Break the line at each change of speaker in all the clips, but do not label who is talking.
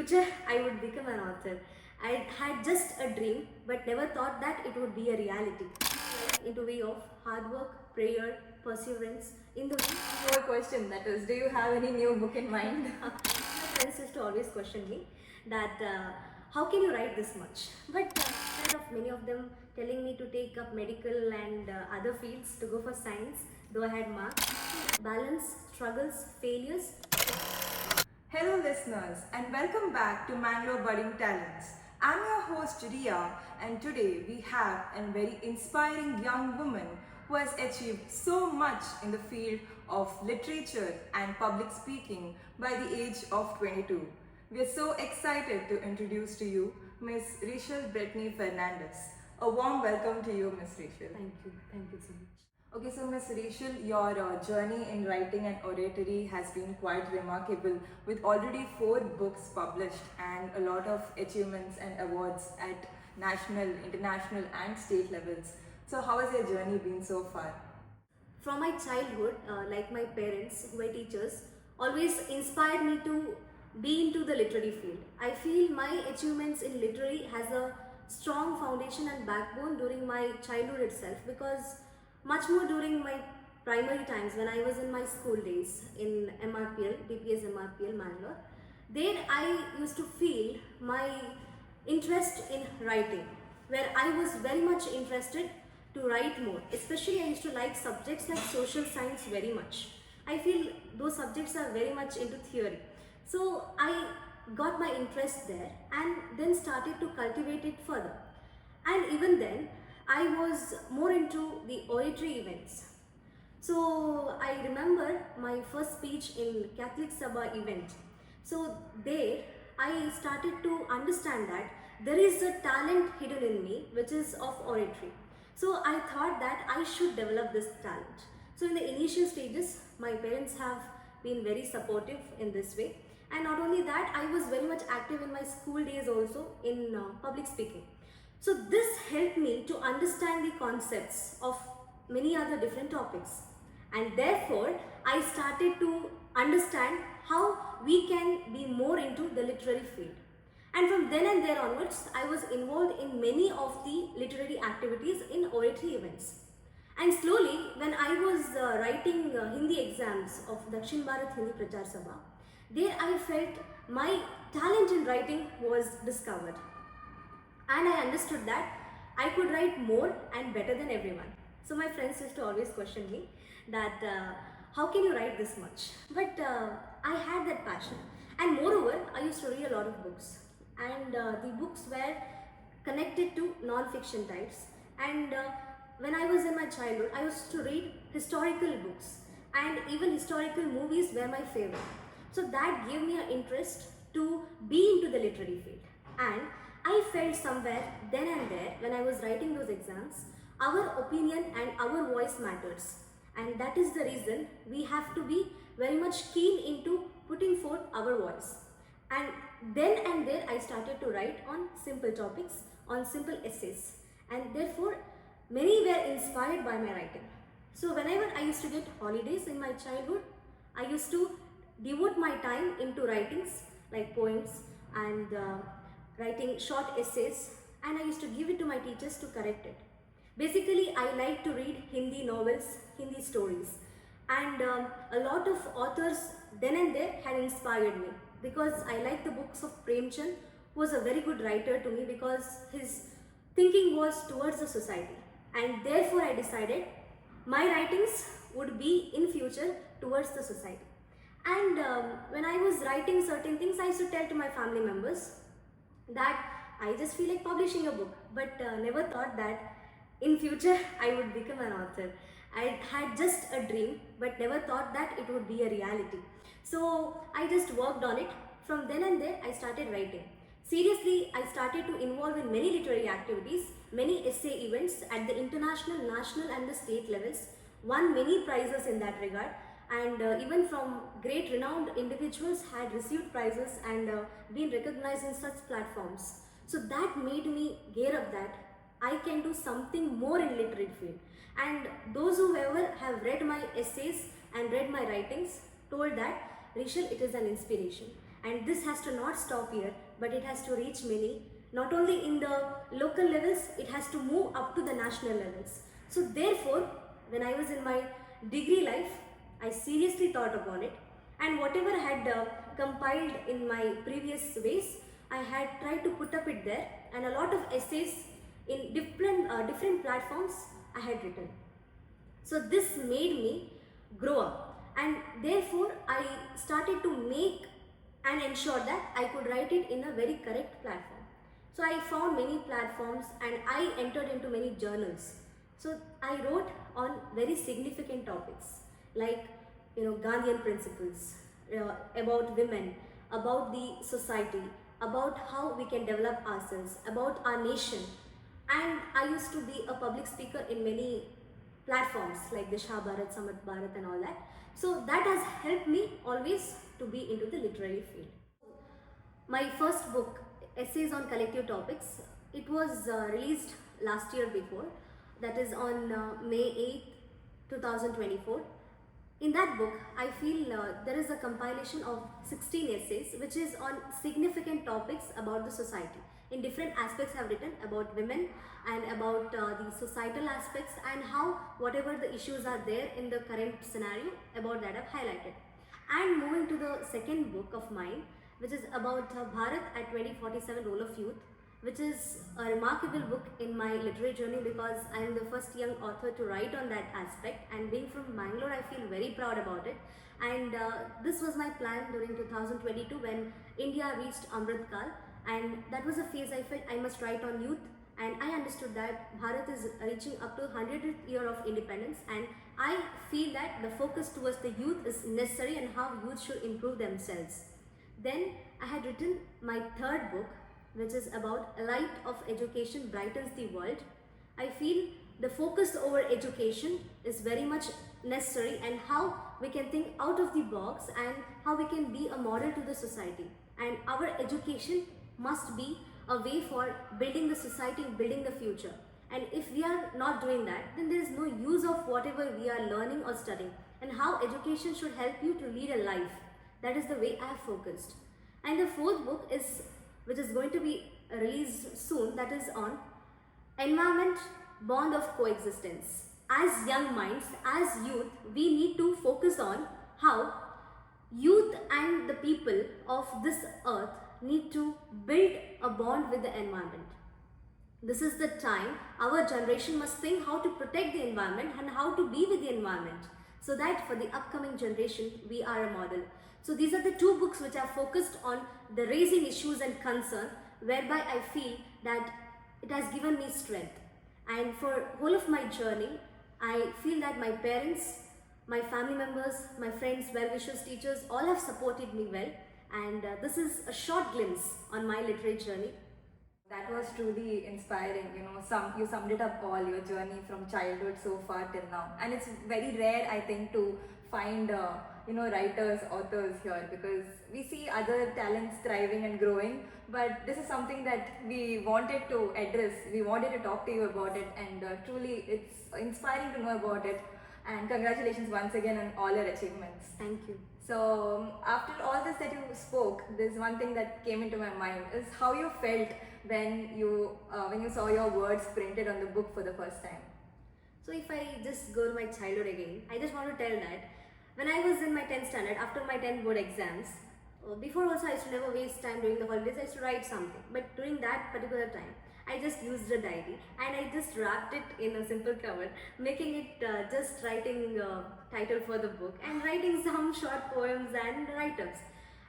future I would become an author. I had just a dream but never thought that it would be a reality. Into way of hard work, prayer, perseverance. In the
More question, that is, do you have any new book in mind?
my friends used to always question me that how can you write this much? But instead of many of them telling me to take up medical and other fields to go for science, though I had marks, balance, struggles, failures.
Hello listeners and welcome back to Mangalore Budding Talents. I'm your host Riya and today we have a very inspiring young woman who has achieved so much in the field of literature and public speaking by the age of 22. We are so excited to introduce to you Miss Reshel Bretny Fernandes. A warm welcome to you, Miss Reshel.
Thank you so much.
Okay, so Ms. Reshel, your journey in writing and oratory has been quite remarkable with already 4 books published and a lot of achievements and awards at national, international and state levels. So how has your journey been so far?
From my childhood, like my parents, who were teachers, always inspired me to be into the literary field. I feel my achievements in literary has a strong foundation and backbone during my childhood itself, because much more during my primary times when I was in my school days in MRPL, DPS MRPL Mangalore. There I used to feel my interest in writing, where I was very much interested to write more. Especially I used to like subjects like social science very much. I feel those subjects are very much into theory. So I got my interest there and then started to cultivate it further. And even then, I was more into the oratory events. So I remember my first speech in Catholic Sabha event. So there I started to understand that there is a talent hidden in me which is of oratory. So I thought that I should develop this talent. So in the initial stages, my parents have been very supportive in this way. And not only that, I was very much active in my school days also in public speaking. So this helped me to understand the concepts of many other different topics, and therefore I started to understand how we can be more into the literary field. And from then and there onwards, I was involved in many of the literary activities in oratory events. And slowly, when I was writing Hindi exams of Dakshin Bharat Hindi Prachar Sabha, there I felt my talent in writing was discovered. And I understood that I could write more and better than everyone. So my friends used to always question me that how can you write this much? But I had that passion. And moreover, I used to read a lot of books. And the books were connected to non-fiction types. And when I was in my childhood, I used to read historical books. And even historical movies were my favorite. So that gave me an interest to be into the literary field. And I felt somewhere then and there when I was writing those exams, our opinion and our voice matters. And that is the reason we have to be very much keen into putting forth our voice. And then and there I started to write on simple topics, on simple essays. And therefore many were inspired by my writing. So whenever I used to get holidays in my childhood, I used to devote my time into writings like poems and writing short essays, and I used to give it to my teachers to correct it. Basically, I like to read Hindi novels, Hindi stories, and a lot of authors then and there had inspired me, because I like the books of Premchand, who was a very good writer to me because his thinking was towards the society, and therefore I decided my writings would be in future towards the society. And when I was writing certain things, I used to tell to my family members that I just feel like publishing a book, but never thought that in future I would become an author. I had just a dream but never thought that it would be a reality. So I just worked on it. From then and there I started writing. Seriously, I started to involve in many literary activities, many essay events at the international, national and the state levels, won many prizes in that regard. And even from great renowned individuals had received prizes and been recognized in such platforms. So that made me gear up that I can do something more in literary field. And those who ever have read my essays and read my writings told that, Reshel, it is an inspiration. And this has to not stop here, but it has to reach many, not only in the local levels, it has to move up to the national levels. So therefore, when I was in my degree life, I seriously thought upon it, and whatever I had compiled in my previous ways, I had tried to put up it there, and a lot of essays in different platforms I had written. So this made me grow up, and therefore I started to make and ensure that I could write it in a very correct platform. So I found many platforms and I entered into many journals. So I wrote on very significant topics like Gandhian principles, about women, about the society, about how we can develop ourselves, about our nation. And I used to be a public speaker in many platforms like the Shah Bharat, Samat Bharat and all that. So that has helped me always to be into the literary field. My first book, Essays on Collective Topics, it was released last year before, that is on May 8th, 2024. In that book, I feel there is a compilation of 16 essays which is on significant topics about the society. In different aspects I have written about women and about the societal aspects and how whatever the issues are there in the current scenario, about that I have highlighted. And moving to the second book of mine, which is about Bharat at 2047 Role of Youth, which is a remarkable book in my literary journey because I am the first young author to write on that aspect, and being from Mangalore, I feel very proud about it. And this was my plan during 2022 when India reached Amrit Kal, and that was a phase I felt I must write on youth, and I understood that Bharat is reaching up to 100th year of independence, and I feel that the focus towards the youth is necessary and how youth should improve themselves. Then I had written my third book, which is about A Light of Education Brightens the World. I feel the focus over education is very much necessary, and how we can think out of the box and how we can be a model to the society. And our education must be a way for building the society, building the future. And if we are not doing that, then there is no use of whatever we are learning or studying, and how education should help you to lead a life. That is the way I have focused. And the fourth book is, which is going to be released soon, that is on Environment, Bond of Coexistence. As young minds, as youth, we need to focus on how youth and the people of this earth need to build a bond with the environment. This is the time our generation must think how to protect the environment and how to be with the environment, so that for the upcoming generation we are a model. So these are the two books which are focused on the raising issues and concern, whereby I feel that it has given me strength. And for whole of my journey, I feel that my parents, my family members, my friends, well-wishers, teachers, all have supported me well. And this is a short glimpse on my literary journey.
That was truly inspiring. You summed it up all, your journey from childhood so far till now. And it's very rare, I think, to find writers, authors here, because we see other talents thriving and growing, but this is something that we wanted to address. We wanted to talk to you about it, and truly it's inspiring to know about it. And congratulations once again on all your achievements.
Thank you.
So after all this that you spoke, there's one thing that came into my mind is how you felt when you saw your words printed on the book for the first time.
So if I just go to my childhood again, I just want to tell that when I was in my 10th standard, after my 10th board exams, before also I used to never waste time during the holidays, I used to write something. But during that particular time, I just used a diary and I just wrapped it in a simple cover, making it just writing title for the book and writing some short poems and write-ups.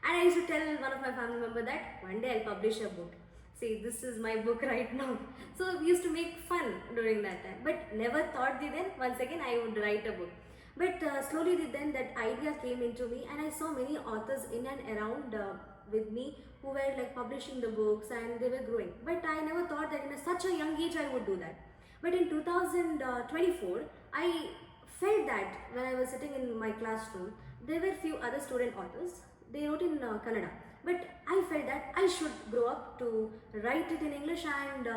And I used to tell one of my family members that one day I'll publish a book. See, this is my book right now. So we used to make fun during that time, but never thought then once again I would write a book. But slowly then that idea came into me, and I saw many authors in and around with me who were like publishing the books and they were growing. But I never thought that in such a young age I would do that. But in 2024, I felt that when I was sitting in my classroom, there were few other student authors. They wrote in Kannada. But I felt that I should grow up to write it in English, and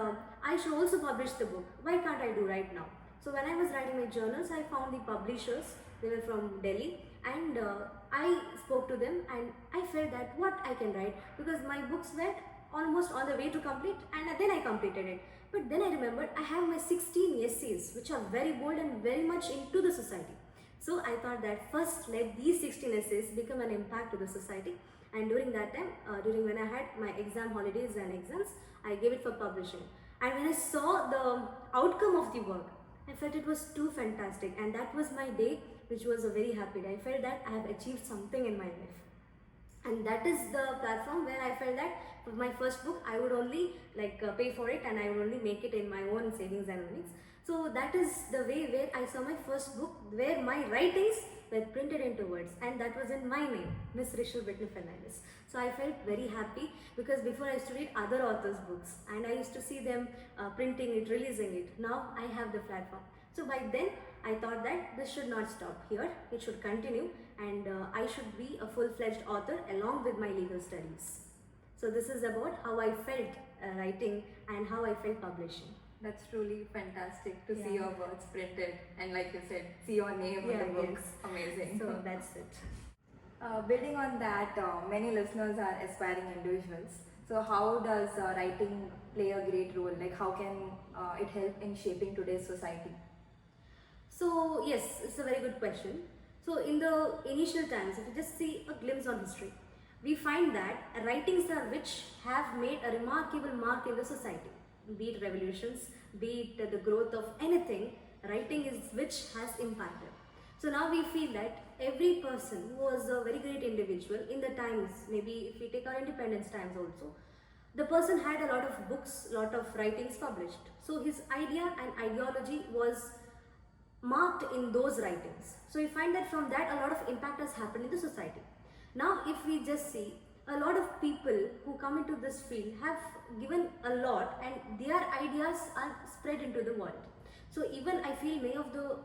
I should also publish the book. Why can't I do right now? So when I was writing my journals, I found the publishers. They were from Delhi, and I spoke to them and I felt that what I can write, because my books were almost on the way to complete, and then I completed it. But then I remembered I have my 16 essays which are very bold and very much into the society. So I thought that first let these 16 essays become an impact to the society, and during that time, during when I had my exam holidays and exams, I gave it for publishing. And when I saw the outcome of the work, I felt it was too fantastic, and that was my day, which was a very happy day. I felt that I have achieved something in my life, and that is the platform where I felt that for my first book I would only pay for it, and I would only make it in my own savings and earnings. So that is the way where I saw my first book where my writings were printed into words, and that was in my name, Miss Reshel Bretny Fernandes. So I felt very happy, because before I used to read other authors' books and I used to see them printing it, releasing it. Now I have the platform. So by then I thought that this should not stop here, it should continue, and I should be a full-fledged author along with my legal studies. So this is about how I felt writing and how I felt publishing.
That's truly fantastic to see
Yeah.
your words printed, and like you said, see your name in
Yeah,
the book.
yes.
Amazing.
So that's it.
Building on that, many listeners are aspiring individuals. So how does writing play a great role? Like how can it help in shaping today's society?
So yes, it's a very good question. So in the initial times, if you just see a glimpse on history, we find that writings are which have made a remarkable mark in the society. Be it revolutions, be it the growth of anything, writing is which has impacted. So now we feel that every person who was a very great individual in the times, maybe if we take our independence times also, the person had a lot of books, lot of writings published. So his idea and ideology was marked in those writings. So we find that from that a lot of impact has happened in the society. Now if we just see, a lot of people who come into this field have given a lot, and their ideas are spread into the world. So even I feel many of the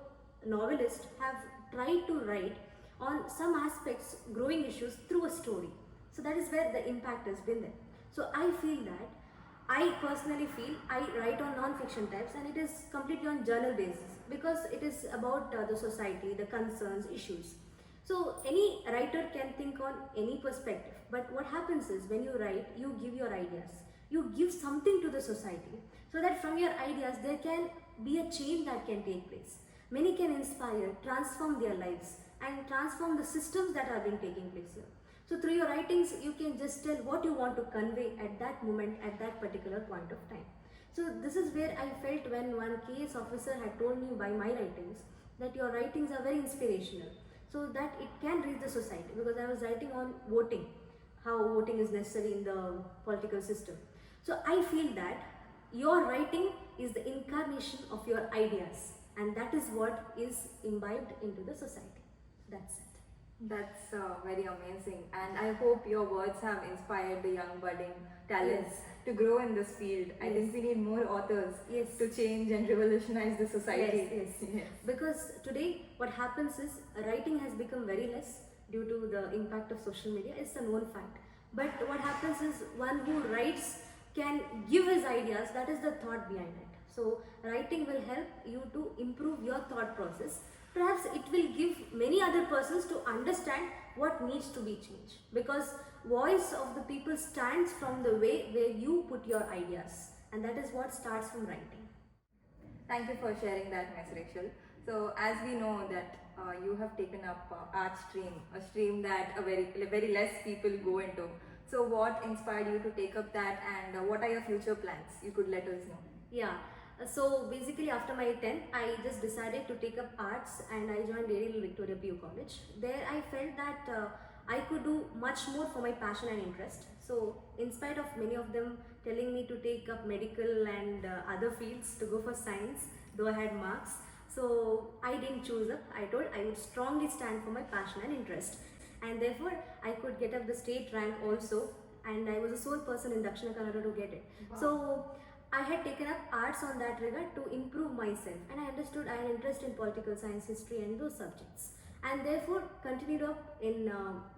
novelists have tried to write on some aspects, growing issues through a story. So that is where the impact has been there. So I feel that I personally feel I write on non-fiction types, and it is completely on journal basis, because it is about the society, the concerns, issues. So any writer can think on any perspective, but what happens is when you write, you give your ideas, you give something to the society, so that from your ideas there can be a change that can take place. Many can inspire, transform their lives, and transform the systems that have been taking place here. So through your writings, you can just tell what you want to convey at that moment, at that particular point of time. So this is where I felt when one KS officer had told me by my writings that your writings are very inspirational, so that it can reach the society, because I was writing on voting, how voting is necessary in the political system. So I feel that your writing is the incarnation of your ideas, and that is what is imbibed into the society. That's it.
That's very amazing, and I hope your words have inspired the young budding talents
Yes.
to grow in this field. I
Yes.
think we need more authors
Yes.
to change and revolutionize the society.
Yes. Because today what happens is writing has become very less due to the impact of social media. It's a known fact. But what happens is one who writes can give his ideas. That is the thought behind it. So writing will help you to improve your thought process. Perhaps it will give many other persons to understand what needs to be changed, because voice of the people stands from the way where you put your ideas, and that is what starts from writing.
Thank you for sharing that, Ms. Rachel. So, as we know that you have taken up art stream, a stream that very less people go into. So, what inspired you to take up that, and what are your future plans? You could let us know.
Yeah. So basically after my 10th, I just decided to take up arts, and I joined Dairy Victoria PU College. There I felt that I could do much more for my passion and interest. So in spite of many of them telling me to take up medical and other fields to go for science, though I had marks, so I didn't choose up. I told I would strongly stand for my passion and interest, and therefore I could get up the state rank also, and I was the sole person in Dakshina Kannada to get it.
Wow.
So I had taken up arts on that regard to improve myself, and I understood I had interest in political science, history and those subjects, and therefore continued up in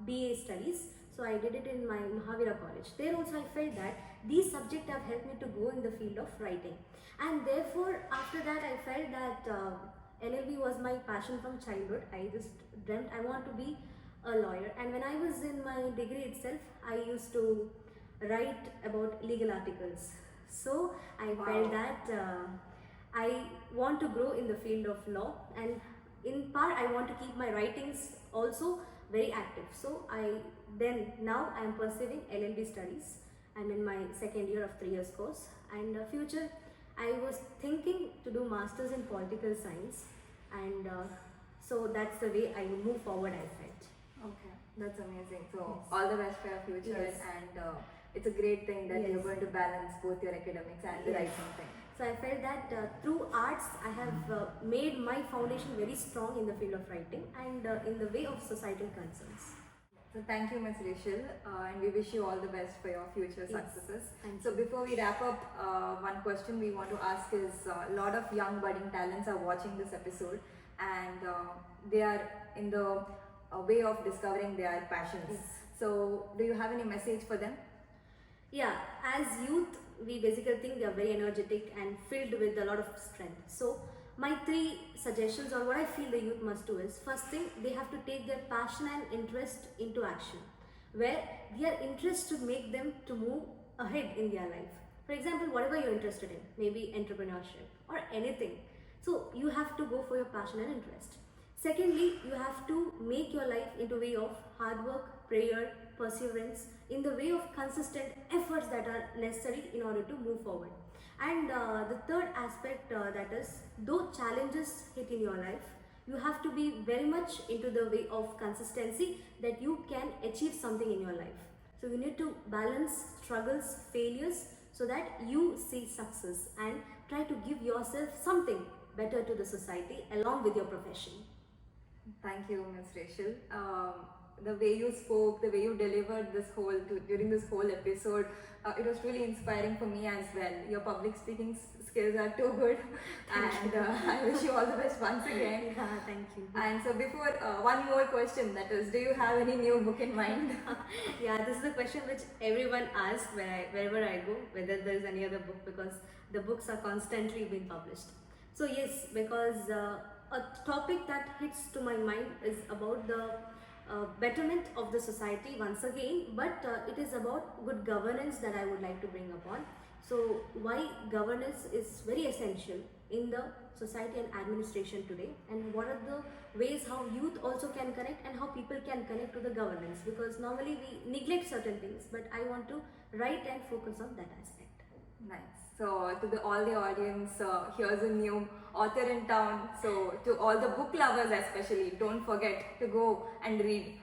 BA studies. So I did it in my Mahavira college. There also I felt that these subjects have helped me to go in the field of writing, and therefore after that I felt that LLB was my passion from childhood. I just dreamt I want to be a lawyer. And when I was in my degree itself, I used to write about legal articles. So I felt that I want to grow in the field of law, and in part I want to keep my writings also very active. So now I am pursuing LLB studies. I'm in my second year of 3 years course, and future I was thinking to do masters in political science, and so that's the way I will move forward, I felt.
Okay, that's amazing. So
Yes.
all the best for your future,
Yes.
and it's a great thing that
Yes.
you're going to balance both your academics and the
Yes.
writing thing.
So I felt that through arts I have made my foundation very strong in the field of writing and in the way of societal concerns.
So thank you, Ms. Reshel, and we wish you all the best for your future
Yes.
successes.
Thank
So
you.
before we wrap up, one question we want to ask is, a lot of young budding talents are watching this episode, and they are in the way of discovering their passions.
Yes.
So do you have any message for them?
Yeah, as youth, we basically think we are very energetic and filled with a lot of strength. So my 3 suggestions, or what I feel the youth must do, is first thing, they have to take their passion and interest into action, where their interest should make them to move ahead in their life. For example, whatever you're interested in, maybe entrepreneurship or anything. So you have to go for your passion and interest. Secondly, you have to make your life into a way of hard work, prayer, perseverance, in the way of consistent efforts that are necessary in order to move forward. And the third aspect, that is, though challenges hit in your life, you have to be very much into the way of consistency that you can achieve something in your life. So you need to balance struggles, failures, so that you see success and try to give yourself something better to the society along with your profession.
Thank you, Ms. Reshel. The way you spoke, the way you delivered during this whole episode, it was really inspiring for me as well. Your public speaking skills are too good, and I wish you all the best once again.
Yeah, thank you.
And so before, one more question, that is, do you have any new book in mind?
Yeah, this is the question which everyone asks wherever I go, whether there is any other book, because the books are constantly being published. So yes, because a topic that hits to my mind is about the betterment of the society once again, but it is about good governance that I would like to bring upon. So why governance is very essential in the society and administration today, and what are the ways how youth also can connect and how people can connect to the governance, because normally we neglect certain things, but I want to write and focus on that aspect.
Nice. So to all the audience, here's a new author in town. So to all the book lovers especially, don't forget to go and read.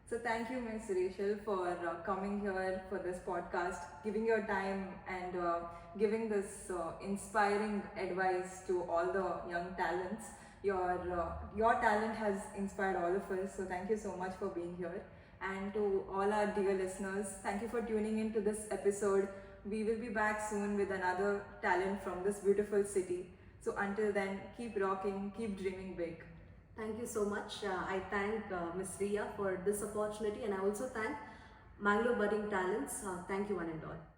So thank you, Ms. Reshel, for coming here for this podcast, giving your time, and giving this inspiring advice to all the young talents. Your talent has inspired all of us. So thank you so much for being here. And to all our dear listeners, thank you for tuning in to this episode. We will be back soon with another talent from this beautiful city. So until then, keep rocking, keep dreaming big.
Thank you so much. I thank Ms. Riya for this opportunity, and I also thank Mangalore Budding Talents. Thank you one and all.